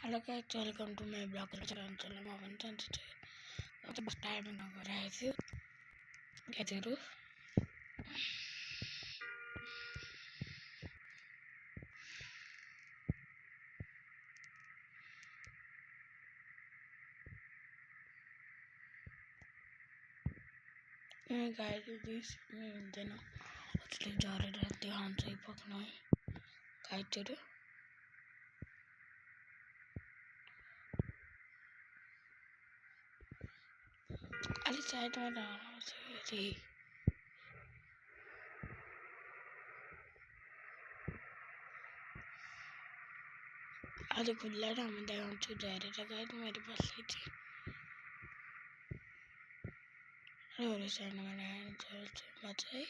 Hello guys, welcome to my blog channel. म भन्छ अब बस टाइमिङ गरिरहेको छु गाइजहरु। गाइज दिस हुँदैन उसले झरेर देखाउँछ पक्न गाइजहरु। अलि साइडमा लानुहोस् रे। अलि खुल्ला ठाउँमा देखाउँछु झरेर गाइज मैले बस्दै थिएँ। अरू साइडमा देखाउँछु म चाहिँ।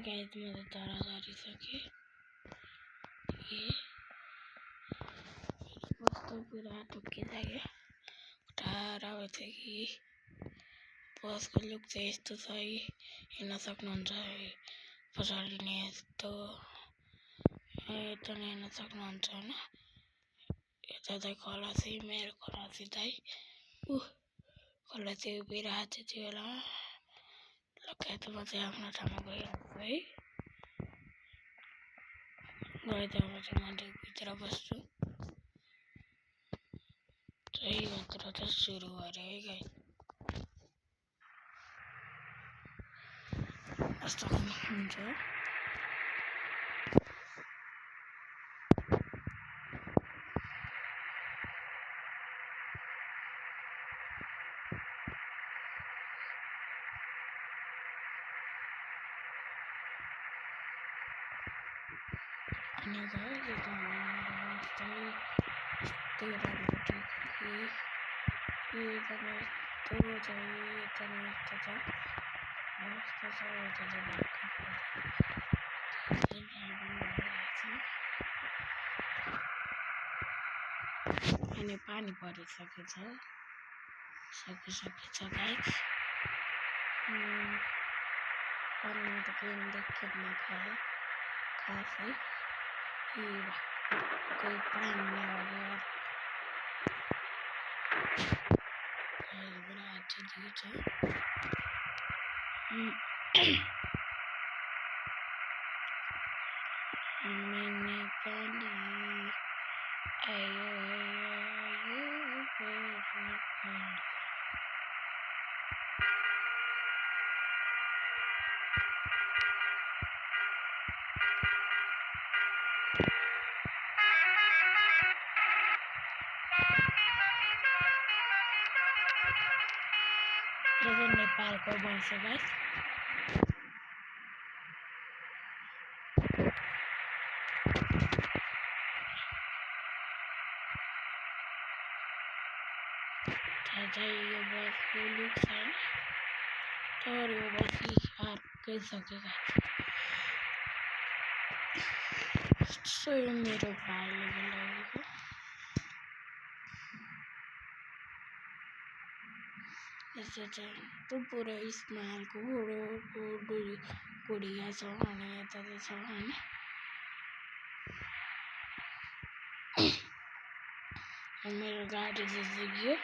गाइज मैले तर झरिसकेँ। कस्तो पुरा ठोकिसक्यो। टाढा भएछ कि बसको लुक चाहिँ यस्तो छ है, हेर्न सक्नुहुन्छ पछाडि नै यस्तो यता हेर्न सक्नुहुन्छ हैन। यता चाहिँ खोला चाहिँ मेरो खोला चाहिँ खोला चाहिँ उभिरहेको छ त्यो बेला। लगायत म चाहिँ आफ्नो ठाउँमा गइहाल्छु है। गएपछि म चाहिँ भित्र बस्छु। चाहिँ यात्रा त सुरु गरे है गाइस। कस्तो हुन्छ अनि गाइस यता चाहिँ यस्तो राम्रो थियो कि यता यस्तो चाहिँ यता यस्तो छ यस्तो छ यता चाहिँ अनि पानी परिसकेछ सकिसकेछ गाइस। पानीमा त केही देख्दैन खास है। कोही पानी आ गया बड़ा अच्छा दृश्य मैंने पानी आयो यो नेपालको बस हो गाइस। यो बसको लुक छैन तर यो बस अर्कै छ गाइस। मेरो भाइले बोलाएको यस्तो चाहिँ त्यो पुरै स्माइलको गुडिया छ अनि यता चाहिँ छ हैन। मेरो गाडी चाहिँ जिग्यो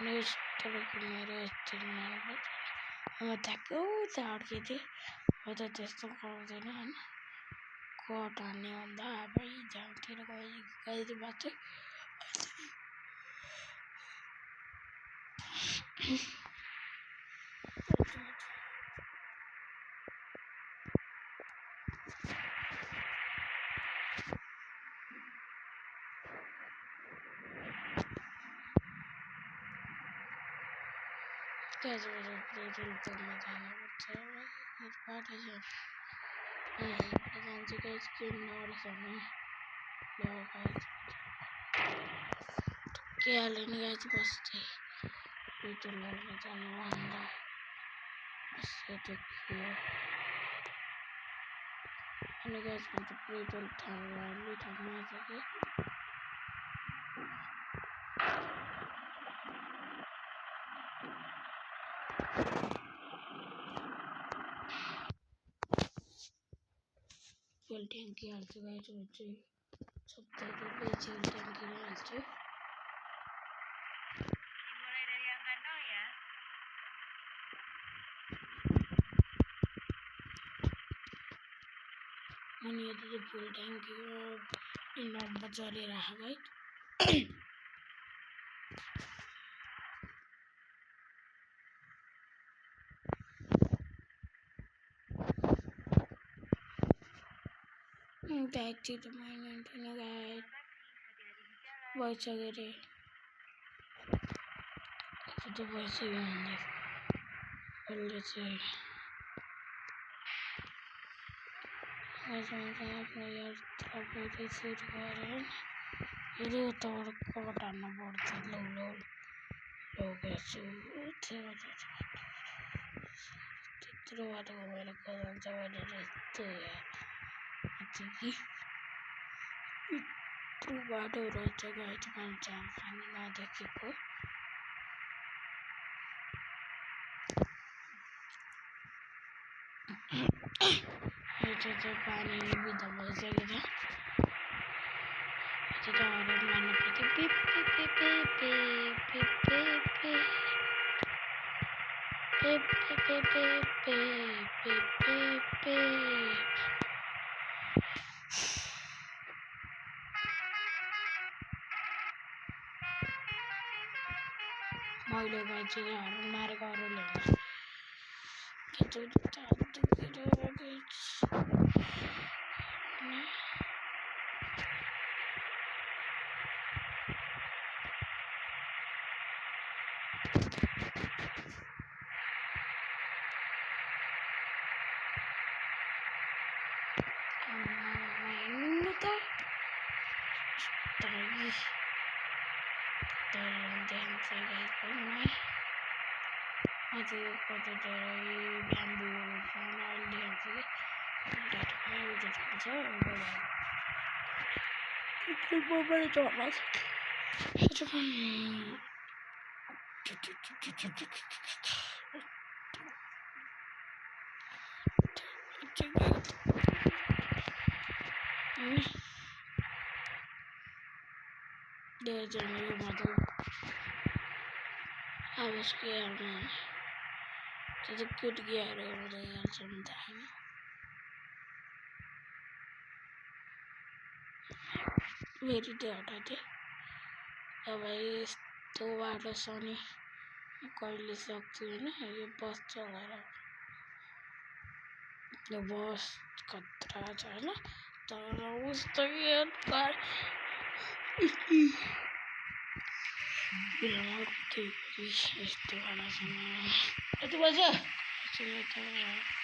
मेरो यस्तो म ठ्याक्कै उता अड्के थिएँ। म त त्यस्तो गर्दैन हैन। कट हान्ने भन्दा आफै जाउँथेर गइदिए बाँच्यो। पेट्रोल पम्पमा जानुपर्छ बाटो जान्छु गाइस किन नरिसाउनु ल गाइस। ठोकिहाल्यो नि गाइस बस चाहिँ पेट्रोल हाल्न जानु भन्दा यसो ठोकियो। अनि गाइस म चाहिँ पेट्रोल ठाउँमा आइसकेँ। फुल ट्याङ्की हाल्छु गाइस चाहिँ सबैले बेचेर ट्याङ्की हाल्छु अनि यो चाहिँ फुल ट्याङ्की इन्भर्टरमा चलिरहेको है ट्याक्सी त मैले हुन्थेन गाइस भइसक्यो रे त भइसक्यो हामीले अहिले चाहिँ आफ्नो यात्रा फेरि सुरु गरेँ फेरि उताबाट कबाट हान्न पर्छ लगेछु त्यत्रो बाटो घुमेर जान्छ भनेर यस्तो यत्रो बाटो रहेछ गाइस मान्छे खाने नदेखेको यो चाहिँ पानी बिदा भइसकेको छ त्यो हरेन मार्नु पर्थ्यो पिप पिप पिप पिप पिप पिप मैले गाइस हरेन मारेको अरूले अझै कति धेरै ब्याम्बो फाउन्ड मतलब अब उसके तो कुट गया रे मुझे यार सुनता है मेरी तो हटा दे अब यस्तो बाटो छ नि कहिले सक्छु हैन यो बस चलाएर यो बस खतरा छ हैन तर उस्तो यार कार यस्तो वाला छ यति बज्यो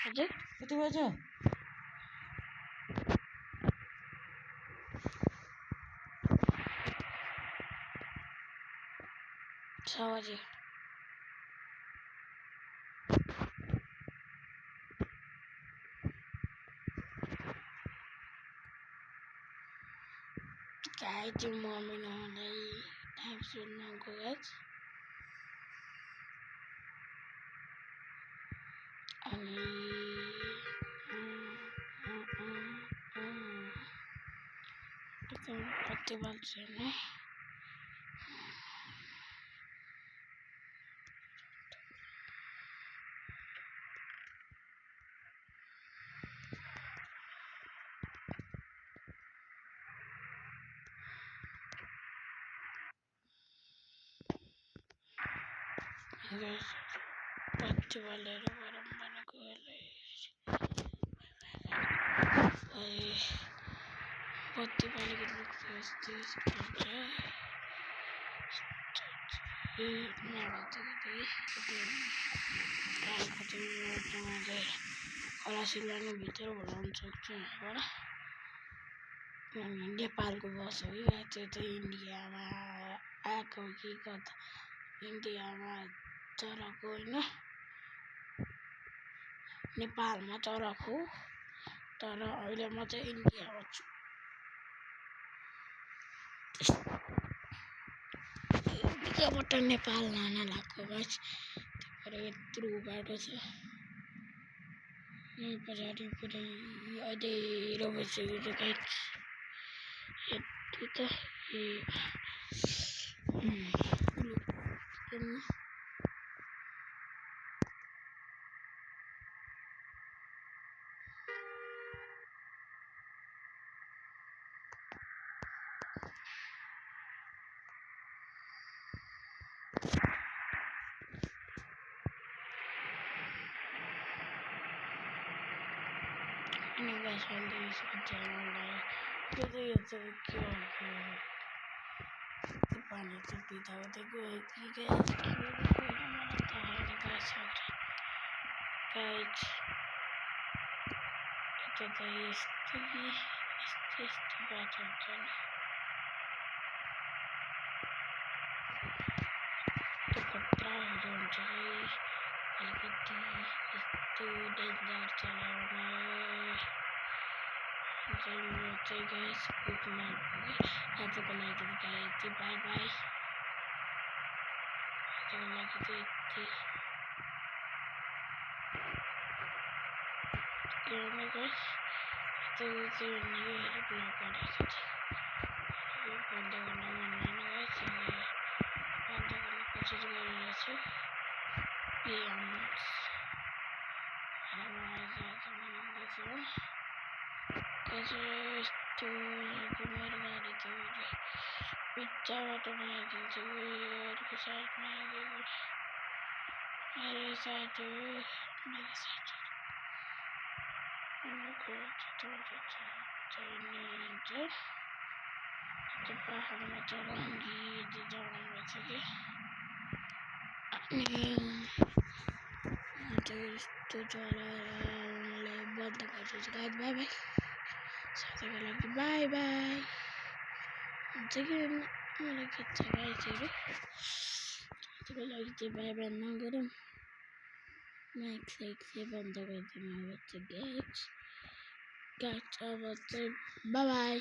हजुर यति बज्यो 6 बजे काय चाहिँ मम्मी नलाई टाइम सुन्नको गाइस अनि कति बल्छ नि बत्ती बालेर गरम भनेको बत्ती बालेको यस्तो खोला सिलाउनु भित्र बोलाउन सक्छु यहाँबाट नेपालको बस हो यो चाहिँ इन्डियामा आएको कि कता इन्डियामा चराको होइन नेपालमा चराको तर अहिले म चाहिँ इन्डियामा छु यहाँबाट नेपाल लान लाग्यो गाइस तर यत्रो बाटो छ यहीँ पछाडि पुरै अँध्यारो भइसकेको छ गाइस यति त अनि गाइस अहिले यसको च्यानललाई त्यो के हो पानी चाहिँ पिता हुँदै गयो कि गाइस के मलाई थाहा छैन गाइस यता त यस्तो बाटो हुन्छ नि त्यो खतराहरू हुन्छ अलिकति यस्तो डेन्जर चलाउन चाहिँ म चाहिँ गाइस कुदमा आजको लागि चाहिँ यति बाई बाई आजको लागि चाहिँ यति हेर्नु गाइस त्यो चाहिँ हेरेर ब्लग गरेको छ बन्द गर्न मन लागेन गाइस बन्द गर्ने कोसिस गरिरहेको छु यस्तो मेरो गाडी त बिच्चा बाटोमा आइदिन्छु अर्को साइडमा आइदियो मेरो साइड त्यो पाहाडमा चढाउने जग्गा रहेछ कि यस्तो चलाएर बन्द गर्छु गाइस बाई बाई साथीको लागि बाई बाई हुन्छ कि मलाई के छ गाइसहरू आजको लागि चाहिँ बाई बाई नगरौँ माइक साइक चाहिँ बन्द गरिदिउँ अब चाहिँ गाइस अब चाहिँ बाई बाई